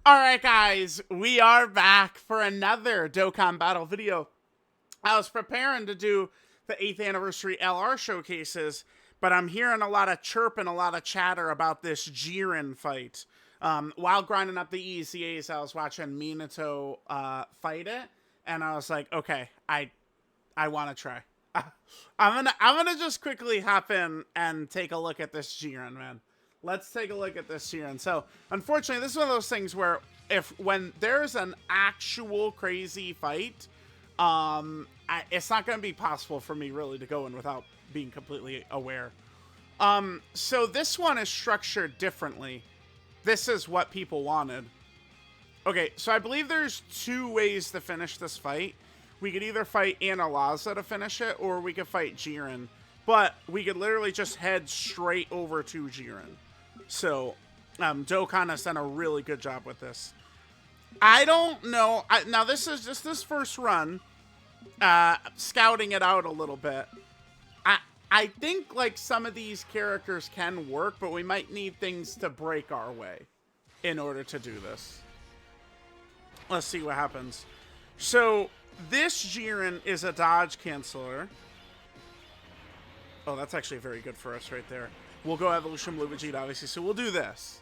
Alright guys, we are back for another Dokkan battle video. I was preparing to do the 8th anniversary LR showcases, but I'm hearing a lot of chirp and a lot of chatter about this Jiren fight. While grinding up the EZAs, I was watching Minato fight it, and I was like, okay, I want to try. I'm gonna just quickly hop in and take a look at this Jiren, man. Let's take a look at this Jiren. So, unfortunately, this is one of those things where when there's an actual crazy fight, it's not going to be possible for me really to go in without being completely aware. So this one is structured differently. This is what people wanted. Okay, so I believe there's two ways to finish this fight. We could either fight Analaza to finish it, or we could fight Jiren. But we could literally just head straight over to Jiren. So, Dokkan has done a really good job with this. I don't know. Now, this is just this first run. Scouting it out a little bit. I think, like, some of these characters can work, but we might need things to break our way in order to do this. Let's see what happens. So, this Jiren is a dodge canceller. Oh, that's actually very good for us right there. We'll go Evolution Blue Vegeta, obviously, so we'll do this.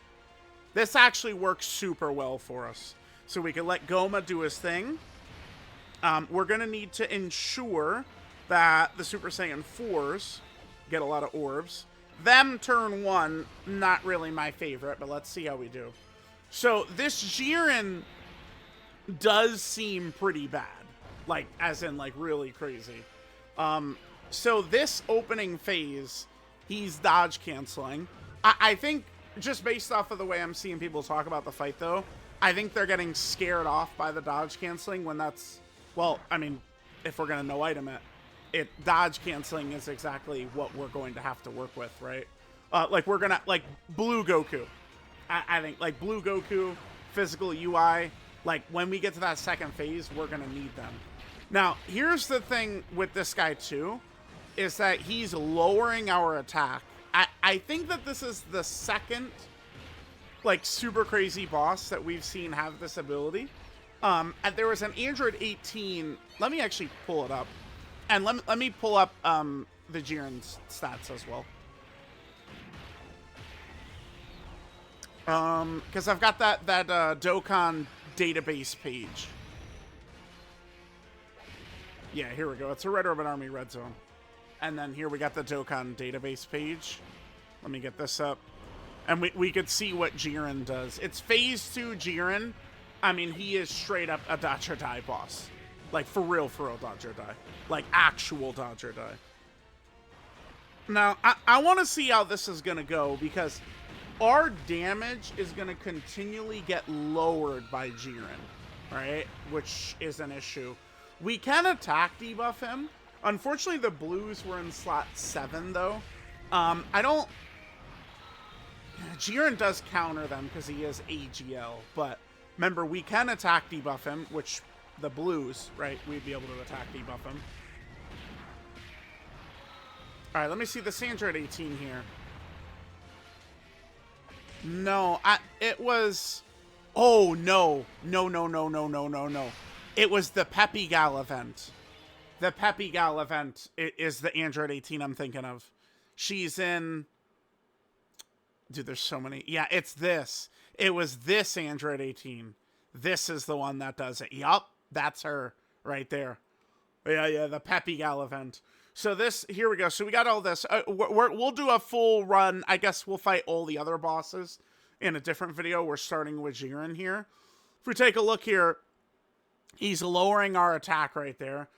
This actually works super well for us. So we can let Goma do his thing. We're going to need to ensure that the Super Saiyan 4s get a lot of orbs. Them turn 1, not really my favorite, but let's see how we do. So this Jiren does seem pretty bad. Like, as in, like, really crazy. So this opening phase, he's dodge canceling. I think, just based off of the way I'm seeing people talk about the fight, though, I think they're getting scared off by the dodge canceling when that's, well, I mean, if we're going to no-item it, dodge canceling is exactly what we're going to have to work with, right? Like, we're going to, like, Blue Goku. I think, like, Blue Goku, physical UI, like, when we get to that second phase, we're going to need them. Now, here's the thing with this guy, too, is that he's lowering our attack. I think that this is the second, like, super crazy boss that we've seen have this ability. And there was an Android 18. Let me actually pull it up. And let me pull up the Jiren's stats as well. Because I've got that Dokkan database page. Yeah, here we go. It's a Red Ribbon Army Red Zone. And then here we got the Dokkan database page. Let me get this up. And we could see what Jiren does. It's Phase 2 Jiren. I mean, he is straight up a Dodge or Die boss. Like, for real Dodge or Die. Like, actual Dodge or Die. Now, I want to see how this is going to go, because our damage is going to continually get lowered by Jiren. Right? Which is an issue. We can attack debuff him. Unfortunately, the blues were in slot 7, though. Jiren does counter them because he is AGL, but remember, we can attack debuff him, which the blues, right, we'd be able to attack debuff him. Alright, let me see the Android 18 here. No, it was... Oh, no. No. It was the Peppy Gal event. The Peppy Gal event is the Android 18 I'm thinking of. She's in... Dude, there's so many. Yeah, it's this. It was this Android 18. This is the one that does it. Yup, that's her right there. Yeah, the Peppy Gal event. So this, here we go. So we got all this. We'll do a full run. I guess we'll fight all the other bosses in a different video. We're starting with Jiren here. If we take a look here, he's lowering our attack right there.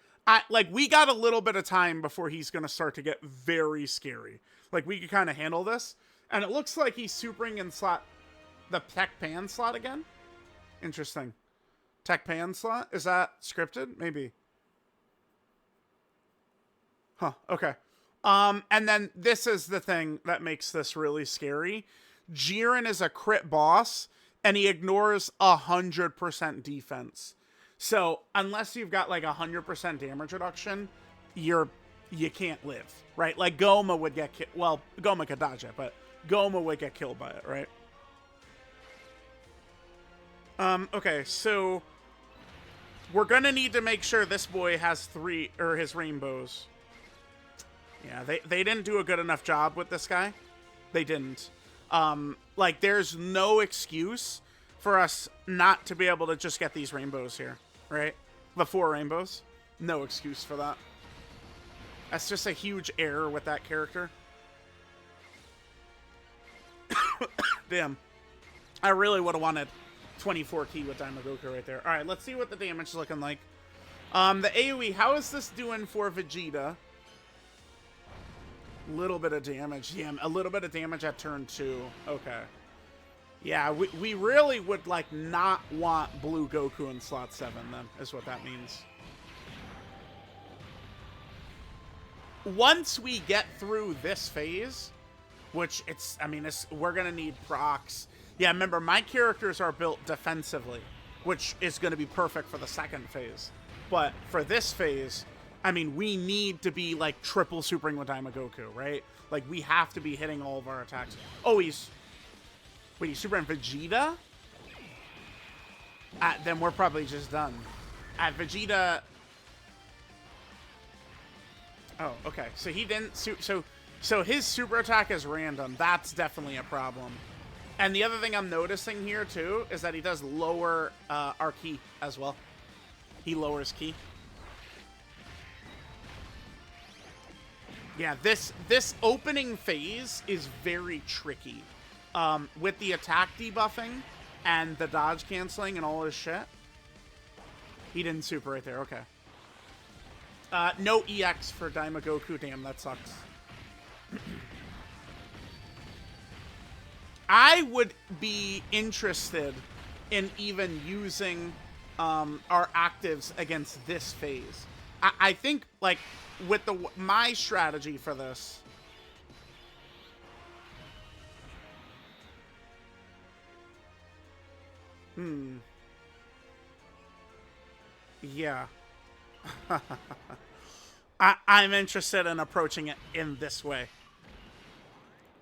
Like, we got a little bit of time before he's going to start to get very scary. Like, we can kind of handle this. And it looks like he's supering in the Tech Pan slot again. Interesting. Tech Pan slot? Is that scripted? Maybe. Huh, okay. And then this is the thing that makes this really scary. Jiren is a crit boss, and he ignores 100% defense. So, unless you've got, like, 100% damage reduction, you can't live, right? Like, Goma would get killed. Well, Goma could dodge it, but Goma would get killed by it, right? Okay, so we're gonna need to make sure this boy has his rainbows. Yeah, they didn't do a good enough job with this guy. They didn't. Like, there's no excuse for us not to be able to just get these rainbows here, right? The 4 rainbows. No excuse for that. That's just a huge error with that character. Damn. I really would have wanted 24 key with Daimogoku right there. Alright, let's see what the damage is looking like. The AoE, how is this doing for Vegeta? Little bit of damage. Yeah, a little bit of damage at turn 2. Okay. Yeah, we really would, like, not want Blue Goku in slot 7, then, is what that means. Once we get through this phase, which we're going to need procs. Yeah, remember, my characters are built defensively, which is going to be perfect for the second phase. But for this phase, I mean, we need to be, like, triple supering with Daimogoku, right? Like, we have to be hitting all of our attacks. Oh, he's supering Vegeta? Then we're probably just done. Vegeta... Oh, okay. So he didn't... So his super attack is random. That's definitely a problem. And the other thing I'm noticing here, too, is that he does lower our ki as well. He lowers ki. Yeah, this opening phase is very tricky. With the attack debuffing and the dodge canceling and all his shit. He didn't super right there. Okay. No EX for Daimogoku. Damn, that sucks. I would be interested in even using our actives against this phase. I think, like, with my strategy for this... Yeah. I'm interested in approaching it in this way.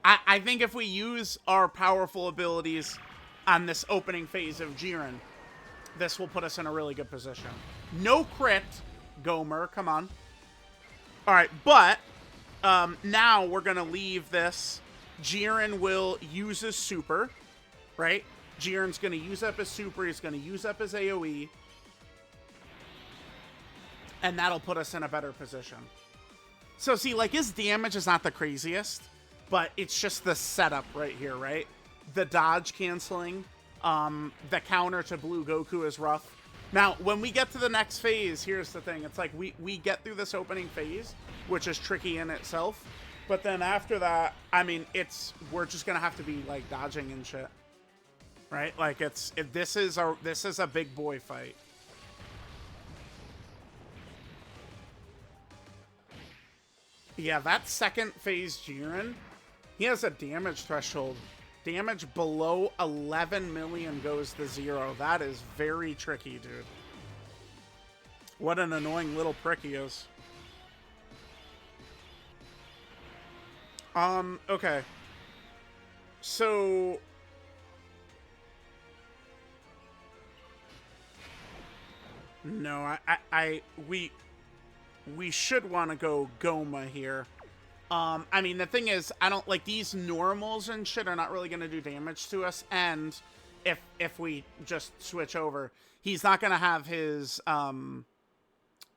I think if we use our powerful abilities on this opening phase of Jiren, this will put us in a really good position. No crit, Gomer, come on. Alright, but now we're going to leave this. Jiren will use his super, right? Jiren's going to use up his super, he's going to use up his AoE. And that'll put us in a better position. So see, like, his damage is not the craziest, but it's just the setup right here, right? The dodge canceling, the counter to Blue Goku is rough. Now, when we get to the next phase, here's the thing. It's like we get through this opening phase, which is tricky in itself. But then after that, I mean, we're just going to have to be, like, dodging and shit. Right? Like, this is a big boy fight. Yeah, that second phase Jiren, he has a damage threshold. Damage below 11 million goes to 0. That is very tricky, dude. What an annoying little prick he is. Okay. So... No, we should want to go Goma here. I mean, the thing is, I don't like these normals and shit are not really going to do damage to us. And if we just switch over, he's not going to have his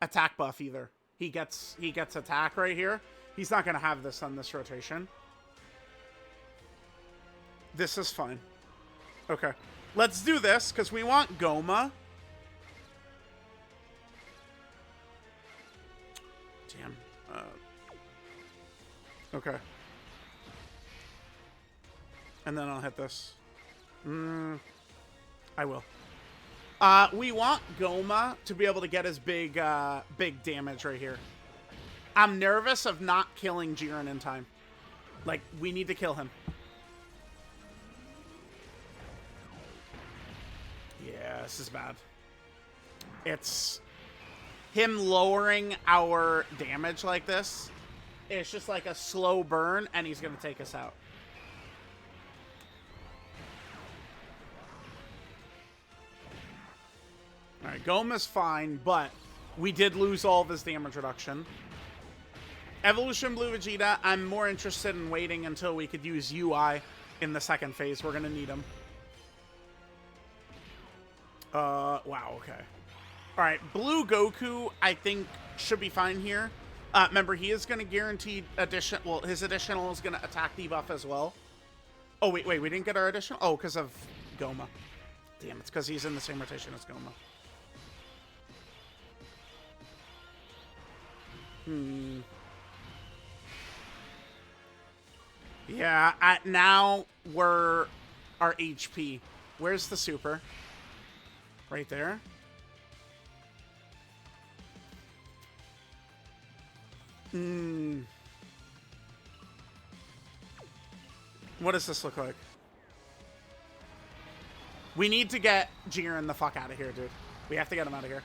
attack buff either. He gets attack right here. He's not going to have this on this rotation. This is fine. Okay, let's do this because we want Goma. Damn. Okay. And then I'll hit this. I will. We want Goma to be able to get his big damage right here. I'm nervous of not killing Jiren in time. Like, we need to kill him. Yeah, this is bad. It's... him lowering our damage like this, it's just like a slow burn, and he's going to take us out. Alright, Goma's fine, but we did lose all of his damage reduction. Evolution Blue Vegeta, I'm more interested in waiting until we could use UI in the second phase. We're going to need him. Wow, okay. Alright, Blue Goku, I think, should be fine here. Remember, he is going to guarantee addition. Well, his additional is going to attack debuff as well. Oh, wait, we didn't get our additional? Oh, because of Goma. Damn, it's because he's in the same rotation as Goma. Yeah, now we're our HP. Where's the super? Right there. What does this look like? We need to get Jiren the fuck out of here, dude. We have to get him out of here.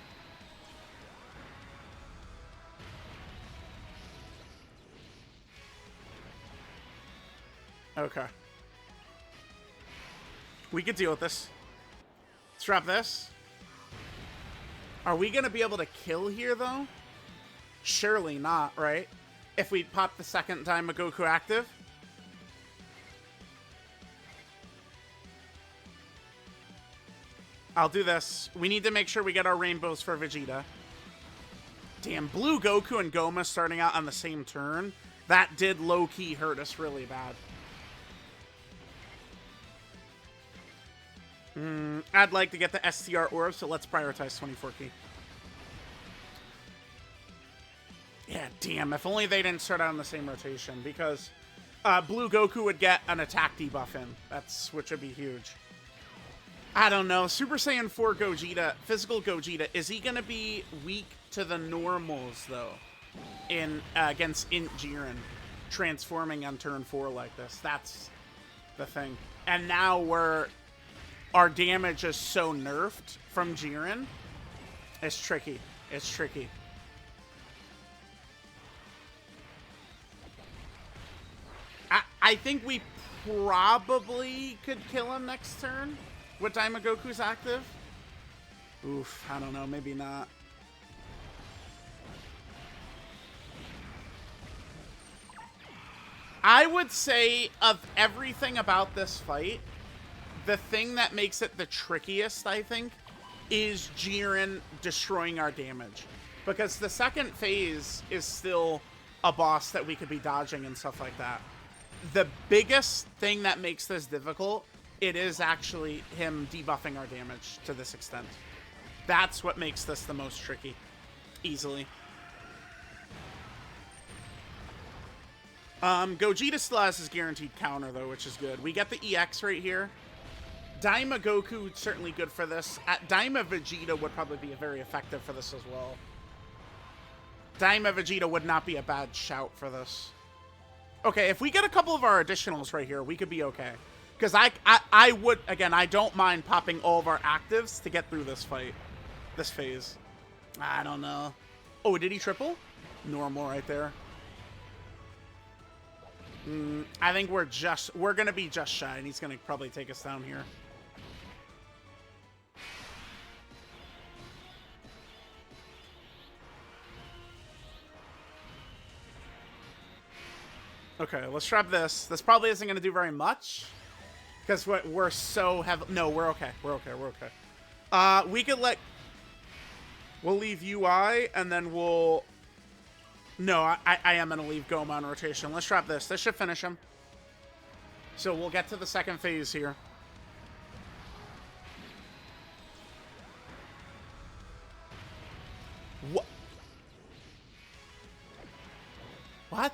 Okay. We could deal with this. Let's drop this. Are we going to be able to kill here, though? Surely not, right? If we pop the second Daima Goku active. I'll do this. We need to make sure we get our rainbows for Vegeta. Damn, Blue Goku and Goma starting out on the same turn. That did low-key hurt us really bad. I'd like to get the STR orb, so let's prioritize 24 key. Yeah, damn. If only they didn't start out on the same rotation, because Blue Goku would get an attack debuff in. Which would be huge. I don't know. Super Saiyan 4 Gogeta, physical Gogeta, is he going to be weak to the normals, though, against Int Jiren, transforming on turn 4 like this? That's the thing. And now our damage is so nerfed from Jiren. It's tricky. It's tricky. I think we probably could kill him next turn with Daima Goku's active. Oof, I don't know. Maybe not. I would say of everything about this fight, the thing that makes it the trickiest, I think, is Jiren destroying our damage. Because the second phase is still a boss that we could be dodging and stuff like that. The biggest thing that makes this difficult, it is actually him debuffing our damage to this extent. That's what makes this the most tricky. Easily. Gogeta still has his guaranteed counter, though, which is good. We get the EX right here. Daima Goku, certainly good for this. Daima Vegeta would probably be very effective for this as well. Daima Vegeta would not be a bad shout for this. Okay, if we get a couple of our additionals right here, we could be okay. Because I would, again, I don't mind popping all of our actives to get through this fight. This phase. I don't know. Oh, did he triple? Normal right there. I think we're going to be just shy, and he's going to probably take us down here. Okay, let's trap this. This probably isn't going to do very much. Because we're so heavy. No, we're okay. We're okay. We're okay. We could let... We'll leave UI, and then we'll... No, I am going to leave Goma on rotation. Let's trap this. This should finish him. So we'll get to the second phase here. What? What?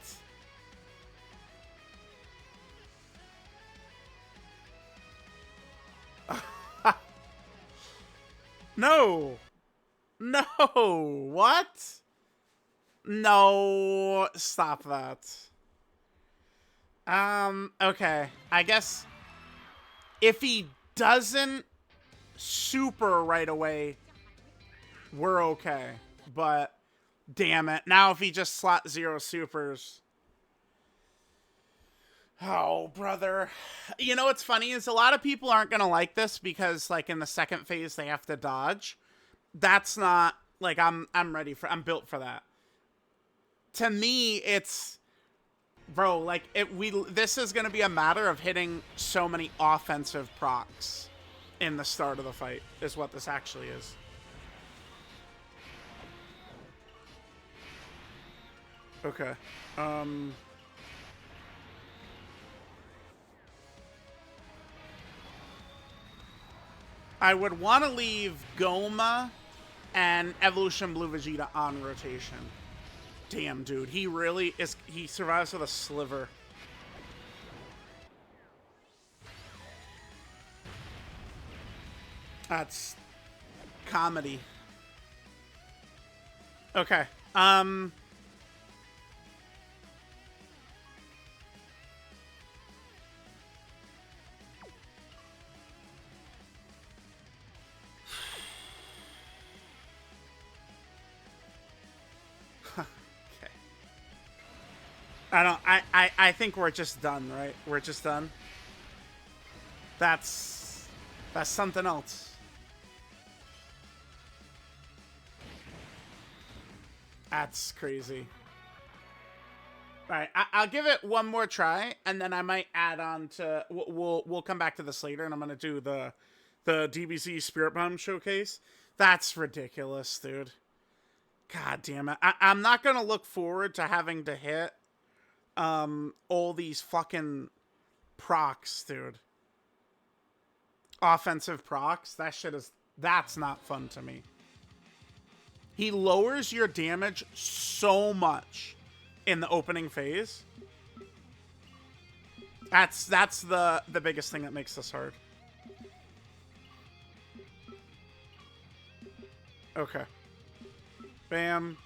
No. No. What? No. Stop that. Okay. I guess if he doesn't super right away, we're okay. But damn it. Now if he just slot 0 supers. Oh, brother. You know what's funny is a lot of people aren't going to like this because, like, in the second phase, they have to dodge. that's not like I'm built for that. To me, it's bro, like this is gonna be a matter of hitting so many offensive procs in the start of the fight, is what this actually is. Okay. I would want to leave Goma and Evolution Blue Vegeta on rotation. Damn, dude. He really is. He survives with a sliver. That's comedy. Okay. I think we're just done, right? We're just done. That's something else. That's crazy. All right, I'll give it one more try, and then I might add on to. We'll come back to this later, and I'm gonna do the DBZ Spirit Bomb showcase. That's ridiculous, dude. God damn it! I'm not gonna look forward to having to hit all these fucking procs, dude. Offensive procs. That shit is. That's not fun to me. He lowers your damage so much in the opening phase. That's the biggest thing that makes this hard. Okay. Bam.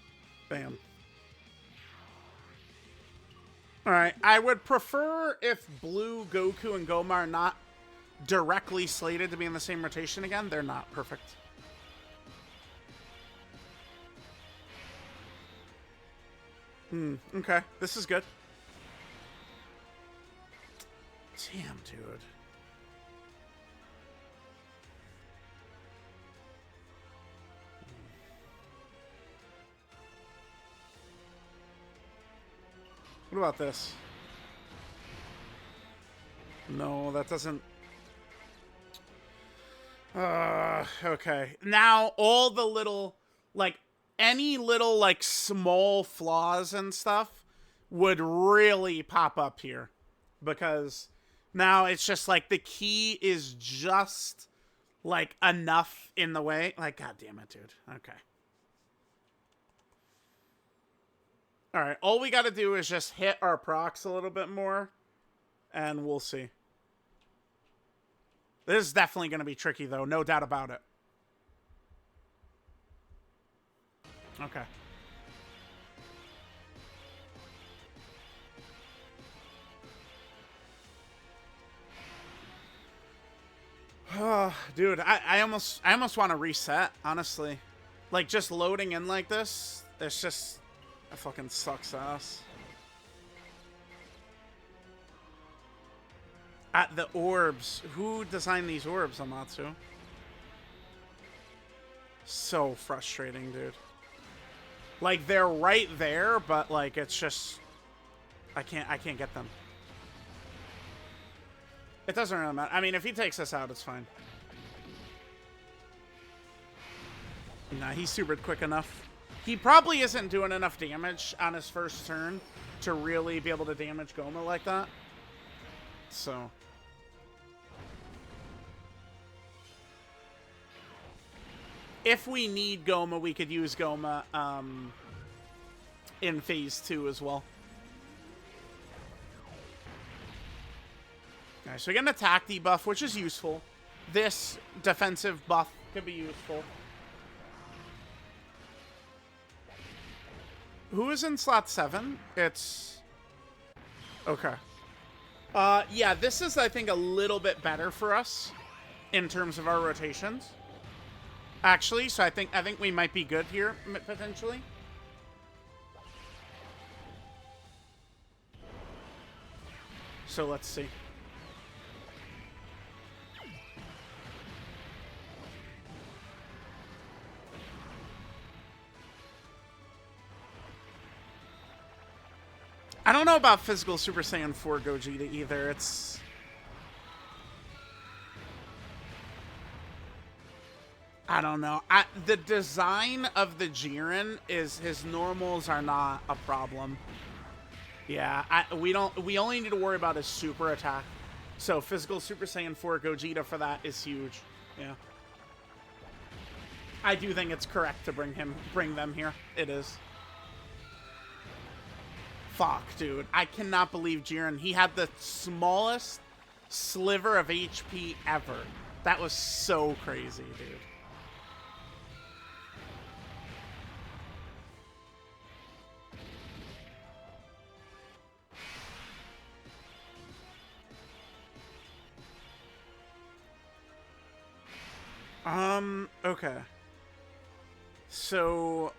Bam. Alright, I would prefer if Blue, Goku, and Goma are not directly slated to be in the same rotation again. They're not. Perfect. Okay. This is good. Damn, dude. What about this? No, that doesn't... okay. Now, all the little, like, any little, like, small flaws and stuff would really pop up here. Because now it's just, like, the key is just, like, enough in the way. Like, god damn it, dude. Okay. Alright, all we gotta do is just hit our procs a little bit more, and we'll see. This is definitely gonna be tricky, though. No doubt about it. Okay. Dude, I almost want to reset, honestly. Like, just loading in like this, it's just... That fucking sucks ass. At the orbs. Who designed these orbs, Amatsu? So frustrating, dude. Like, they're right there, but, like, it's just... I can't get them. It doesn't really matter. I mean, if he takes us out, it's fine. Nah, he's super quick enough. He probably isn't doing enough damage on his first turn to really be able to damage Goma like that. So... if we need Goma, we could use Goma in Phase 2 as well. Alright, so we get an attack debuff, which is useful. This defensive buff could be useful. Who is in slot 7? It's... okay. Yeah, this is, I think, a little bit better for us in terms of our rotations. Actually, so I think we might be good here, potentially. So let's see. I don't know about physical Super Saiyan 4 Gogeta either. It's... I don't know. The design of the Jiren is his normals are not a problem. Yeah, we only need to worry about his super attack. So physical Super Saiyan 4 Gogeta for that is huge. Yeah. I do think it's correct to bring them here. It is. Fuck, dude. I cannot believe Jiren. He had the smallest sliver of HP ever. That was so crazy, dude. Okay. So...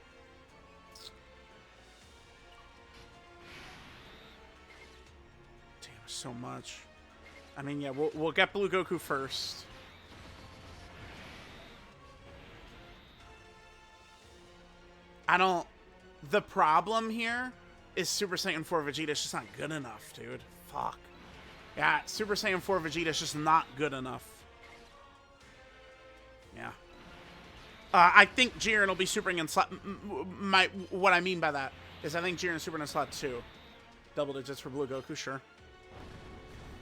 Damn, so much. I mean, yeah, we'll get Blue Goku first. I don't... The problem here is Super Saiyan 4 Vegeta is just not good enough, dude. Fuck. Yeah, Super Saiyan 4 Vegeta is just not good enough. Yeah. I think Jiren will be supering in slot... What I mean by that is I think Jiren is supering in slot 2. Double digits for Blue Goku, sure.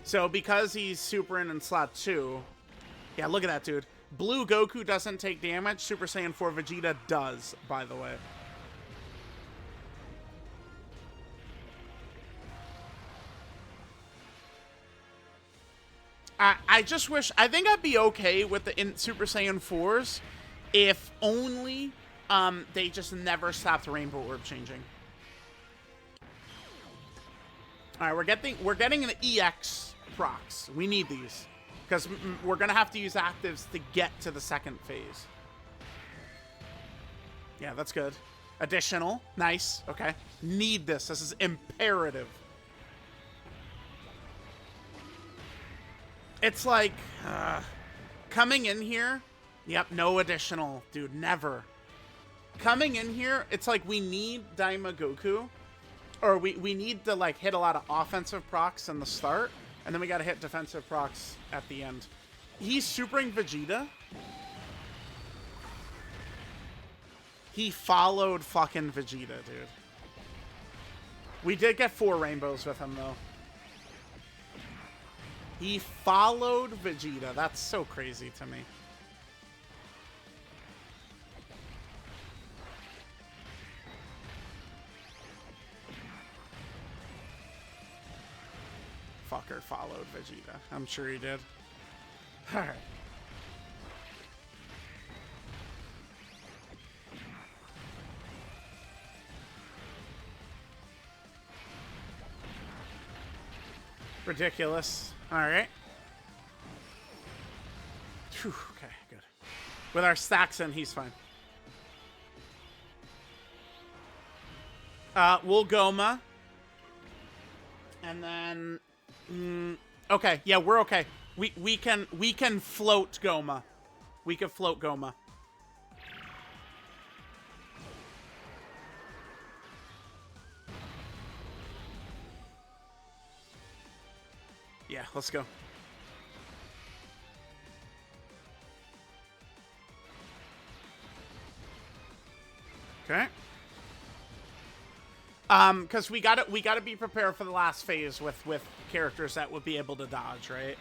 So because he's supering in slot 2... Yeah, look at that, dude. Blue Goku doesn't take damage. Super Saiyan 4 Vegeta does, by the way. I just wish... I think I'd be okay with the Super Saiyan 4s if only they just never stopped Rainbow Orb changing. Alright, we're getting an EX procs. We need these. Because we're going to have to use actives to get to the second phase. Yeah, that's good. Additional. Nice. Okay. Need this. This is imperative. It's like, coming in here, yep, no additional, dude, never. Coming in here, it's like we need Daima Goku, or we need to, like, hit a lot of offensive procs in the start, and then we gotta hit defensive procs at the end. He's supering Vegeta. He followed fucking Vegeta, dude. We did get 4 rainbows with him, though. He followed Vegeta. That's so crazy to me. Fucker followed Vegeta. I'm sure he did. Alright. Ridiculous. Alright. Okay, good. With our stacks in, he's fine. We'll Goma. And then... okay, yeah, we're okay. We can float Goma. We can float Goma. Yeah, let's go. Okay. Because we gotta be prepared for the last phase with characters that would be able to dodge, right?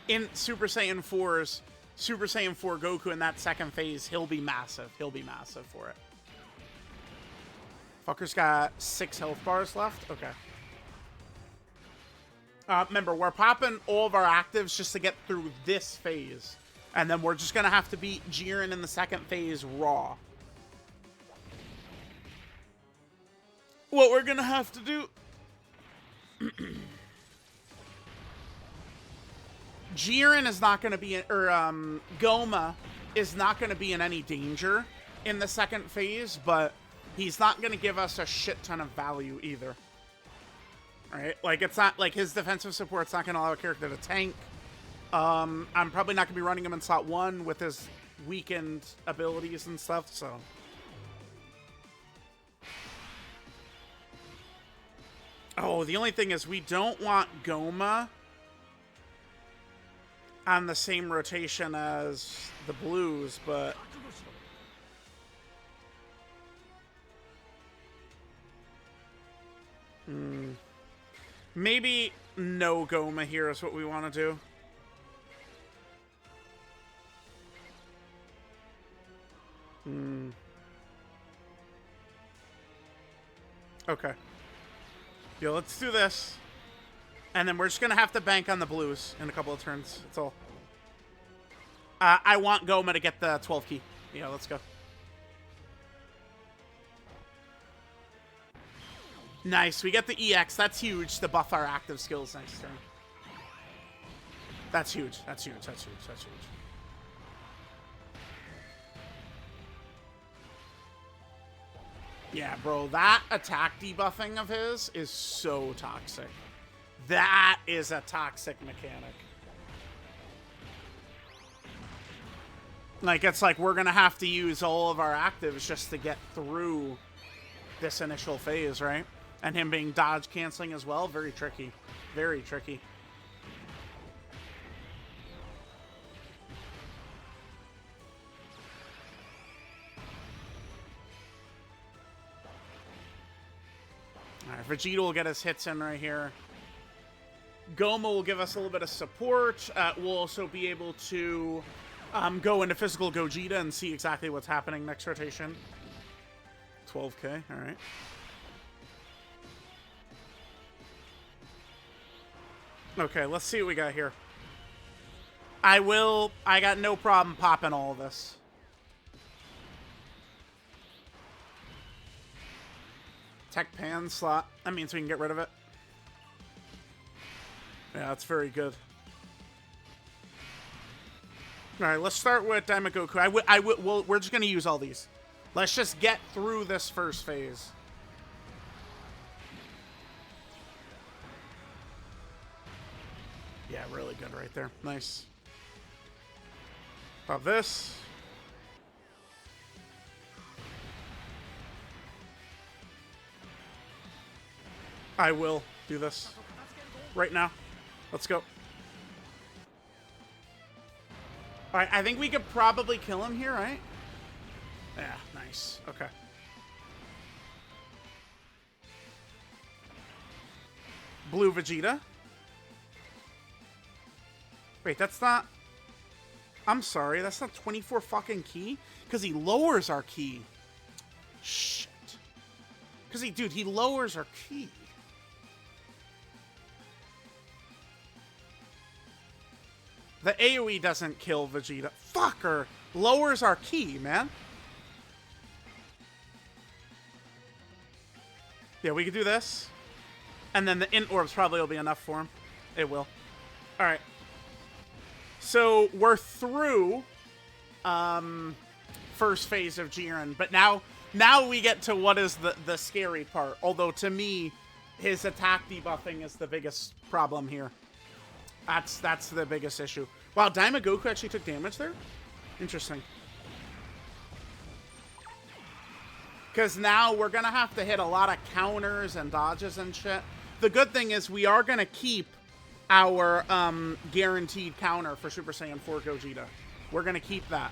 In Super Saiyan 4's Super Saiyan 4 Goku in that second phase, he'll be massive. He'll be massive for it. Fucker's got 6 health bars left. Okay. Remember, we're popping all of our actives just to get through this phase. And then we're just going to have to beat Jiren in the second phase raw. What we're going to have to do... Jiren is not going to be... Goma is not going to be in any danger in the second phase, but he's not going to give us a shit ton of value either. Right? Like, it's not like his defensive support's not going to allow a character to tank. I'm probably not going to be running him in slot 1 with his weakened abilities and stuff, so. Oh, Oh, the only thing is we don't want Goma on the same rotation as the blues, but... Maybe no Goma here is what we want to do. Okay. Yeah, let's do this. And then we're just going to have to bank on the blues in a couple of turns. That's all. I want Goma to get the 12 key. Yeah, let's go. Nice. We get the EX. That's huge to buff our active skills next turn. That's huge. That's huge. That's huge. That's huge. Yeah, bro. That attack debuffing of his is so toxic. That is a toxic mechanic. Like, it's like we're going to have to use all of our actives just to get through this initial phase, right? And him being dodge canceling as well. Very tricky. Very tricky. Alright, Vegeta will get his hits in right here. Goma will give us a little bit of support. We'll also be able to go into physical Gogeta and see exactly what's happening next rotation. 12k, alright. Okay, let's see what we got here. I got no problem popping all of this. Tech pan slot. That means we can get rid of it. Yeah, that's very good. All right, let's start with Daimogoku. We're just going to use all these. Let's just get through this first phase. Yeah, really good right there. Nice. Pop this. I will do this right now. Let's go. Alright, I think we could probably kill him here, right? Yeah, nice. Okay. Blue Vegeta. Wait, that's not... I'm sorry, that's not 24 fucking key? Because he lowers our key. Shit. Because he lowers our key. The AoE doesn't kill Vegeta. Fucker! Lowers our key, man. Yeah, we could do this. And then the Int Orbs probably will be enough for him. It will. Alright. So, we're through first phase of Jiren. But now we get to what is the scary part. Although, to me, his attack debuffing is the biggest problem here. That's the biggest issue. Wow, Daimogoku actually took damage there? Interesting. Because now we're going to have to hit a lot of counters and dodges and shit. The good thing is we are going to keep our guaranteed counter for Super Saiyan 4 Gogeta. We're going to keep that.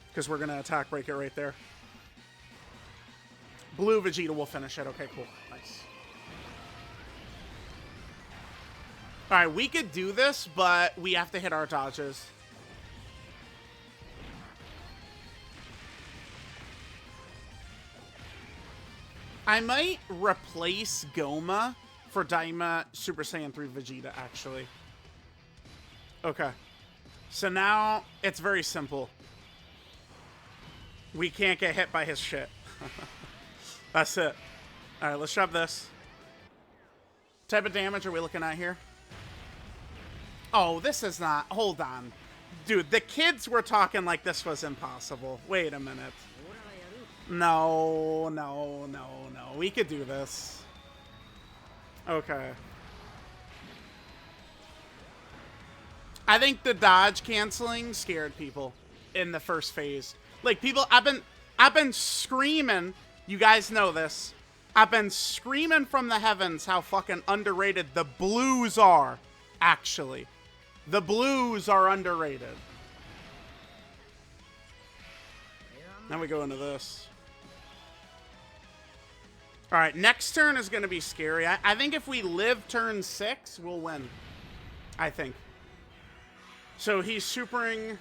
Because we're going to attack break it right there. Blue Vegeta will finish it. Okay, cool. Nice. Alright, we could do this, but we have to hit our dodges. I might replace Goma for Daima Super Saiyan 3 Vegeta, actually. Okay. So now, it's very simple. We can't get hit by his shit. That's it. Alright, let's shove this. What type of damage are we looking at here? Oh, this is not... Hold on. Dude, the kids were talking like this was impossible. Wait a minute. No, no, no, no. We could do this. Okay. I think the dodge canceling scared people in the first phase. Like, people... I've been screaming. You guys know this. I've been screaming from the heavens how fucking underrated the blues are, actually. The blues are underrated. Now we go into this. Alright, next turn is going to be scary. I think if we live turn 6, we'll win. I think. So he's supering...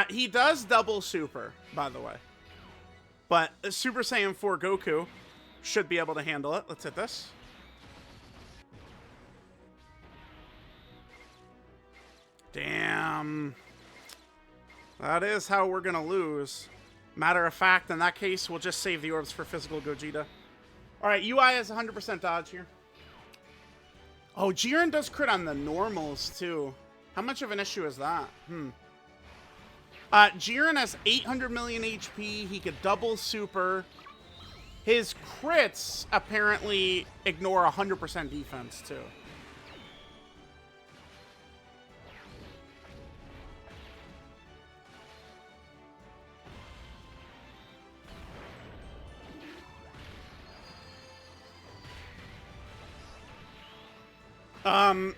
he does double super, by the way. But Super Saiyan 4 Goku should be able to handle it. Let's hit this. Damn. That is how we're going to lose. Matter of fact, in that case, we'll just save the orbs for physical Gogeta. Alright, UI has 100% dodge here. Oh, Jiren does crit on the normals, too. How much of an issue is that? Jiren has 800 million HP. He could double super. His crits apparently ignore 100% defense, too.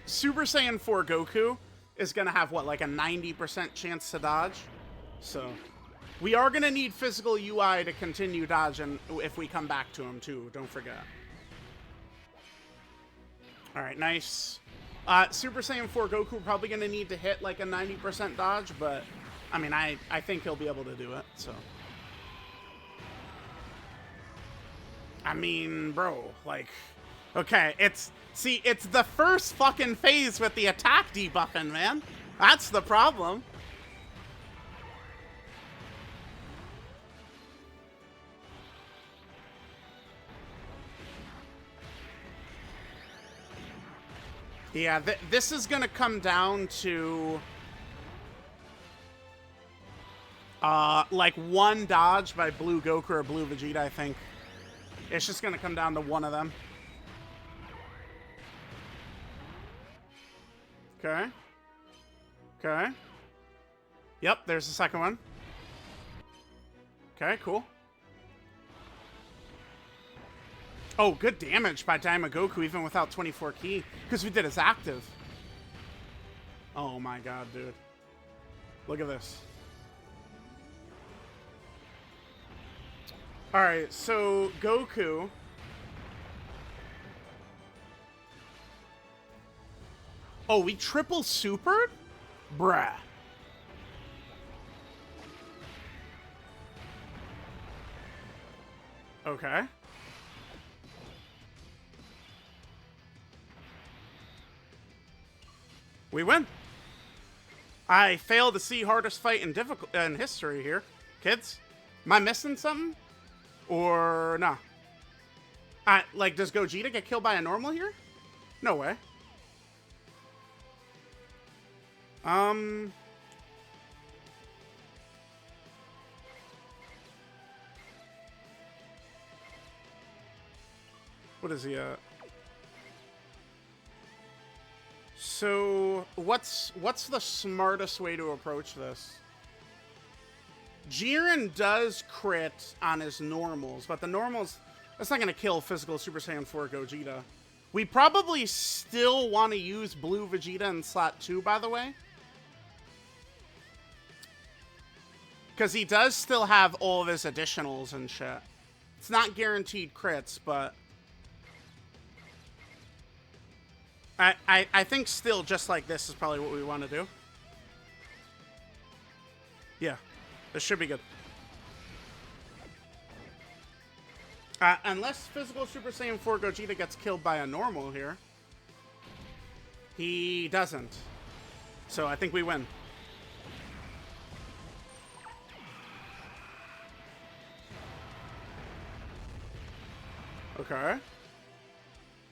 Super Saiyan 4 Goku is going to have, what, like a 90% chance to dodge? So, we are going to need physical UI to continue dodging if we come back to him, too. Don't forget. Alright, nice. Super Saiyan 4 Goku probably going to need to hit, like, a 90% dodge, but, I mean, I think he'll be able to do it, so. I mean, bro, like, okay, it's the first fucking phase with the attack debuffing, man. That's the problem. Yeah, this is gonna come down to like one dodge by Blue Goku or Blue Vegeta, I think. It's just gonna come down to one of them. Okay. Okay. Yep, there's the second one. Okay, cool. Oh, good damage by Goku even without 24 ki. Because we did his active. Oh my god, dude. Look at this. Alright, so Goku... Oh, we triple supered? Bruh. Okay. We win. I failed to see hardest fight in history here. Kids, am I missing something? Or nah? Like, does Gogeta get killed by a normal here? No way. What is he at? So, what's the smartest way to approach this? Jiren does crit on his normals, but the normals, that's not going to kill physical Super Saiyan 4 Gogeta. We probably still want to use Blue Vegeta in slot 2, by the way. Because he does still have all of his additionals and shit. It's not guaranteed crits, but... I think still just like this is probably what we want to do. Yeah, this should be good. Unless physical Super Saiyan 4 Gogeta gets killed by a normal here. He doesn't. So I think we win. Okay.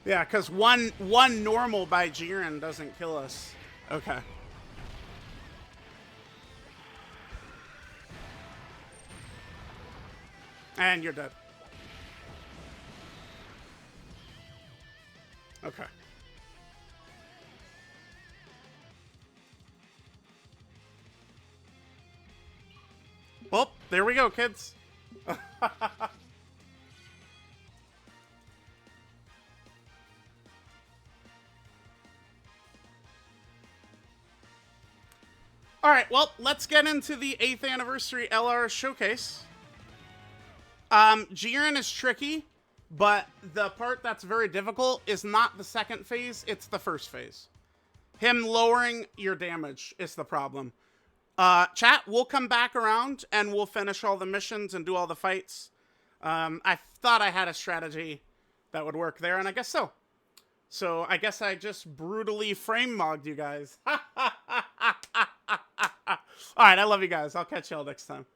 Yeah, because one normal by Jiren doesn't kill us. Okay. And you're dead. Okay. Well, there we go, kids. All right, well, let's get into the 8th anniversary LR showcase. Jiren is tricky, but the part that's very difficult is not the second phase, it's the first phase. Him lowering your damage is the problem. Chat, we'll come back around and we'll finish all the missions and do all the fights. I thought I had a strategy that would work there, and I guess so. So I guess I just brutally frame mogged you guys. All right, I love you guys. I'll catch y'all next time.